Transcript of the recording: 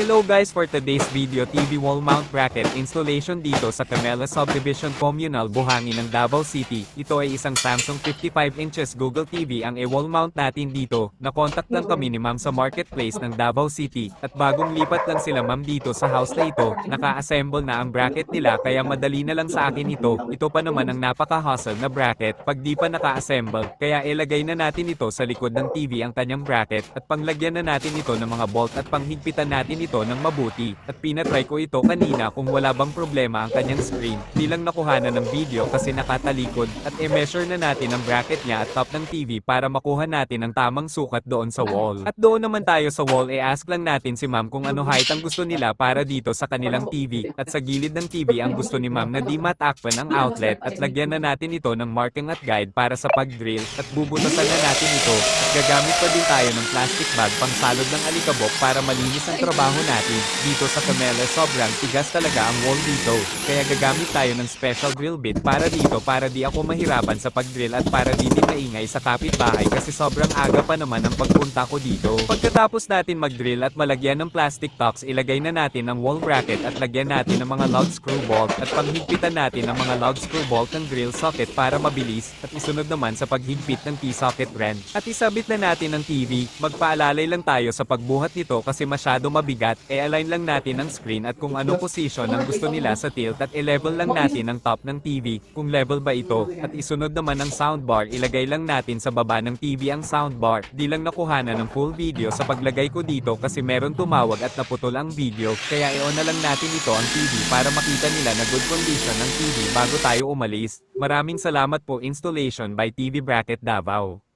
Hello guys, for today's video TV wall mount bracket installation dito sa Camela Subdivision Communal Buhangin ng Davao City. Ito ay isang Samsung 55 inches Google TV ang wall mount natin dito. Nakontak lang kami ni ma'am sa marketplace ng Davao City at bagong lipat lang sila ma'am dito sa house na ito. Naka-assemble na ang bracket nila kaya madali na lang sa akin ito. Ito pa naman ang napaka-hustle na bracket pag di pa naka-assemble. Kaya ilagay na natin ito sa likod ng TV ang kanyang bracket at panglagyan na natin ito ng mga bolt at panghigpitan natin ito ng mabuti. At pinatry ko ito kanina kung wala bang problema ang kanyang screen. Di lang nakuhanan ng video kasi nakatalikod at i-measure na natin ang bracket niya at top ng TV para makuha natin ang tamang sukat doon sa wall. At doon naman tayo sa wall ask lang natin si ma'am kung ano height ang gusto nila para dito sa kanilang TV. At sa gilid ng TV ang gusto ni ma'am na di matakpan ang outlet at lagyan na natin ito ng marking at guide para sa pag-drill at bubutasan na natin ito. At gagamit pa din tayo ng plastic bag pang salod ng alikabok para malinis ang trabaho natin. Dito sa Camela sobrang tigas talaga ang wall dito. Kaya gagamit tayo ng special drill bit para dito para di ako mahirapan sa pag-drill at para di din maingay sa kapitbahay kasi sobrang aga pa naman ang pagpunta ko dito. Pagkatapos natin mag-drill at malagyan ng plastic tocks, ilagay na natin ang wall bracket at lagyan natin ng mga loud screw bolt at paghigpitan natin ang mga loud screw bolt ng drill socket para mabilis at isunod naman sa paghigpit ng T-socket wrench. At isabit na natin ang TV. Magpaalalay lang tayo sa pagbuhat nito kasi masyado mabigat. I-align lang natin ang screen at kung anong position ang gusto nila sa tilt at i-level lang natin ang top ng TV kung level ba ito. At isunod naman ang soundbar, ilagay lang natin sa baba ng TV ang soundbar. Di lang nakuhanan ng full video sa paglagay ko dito kasi meron tumawag at naputol ang video. Kaya i-on na lang natin ito ang TV para makita nila na good condition ng TV bago tayo umalis. Maraming salamat po installation by TV Bracket Davao.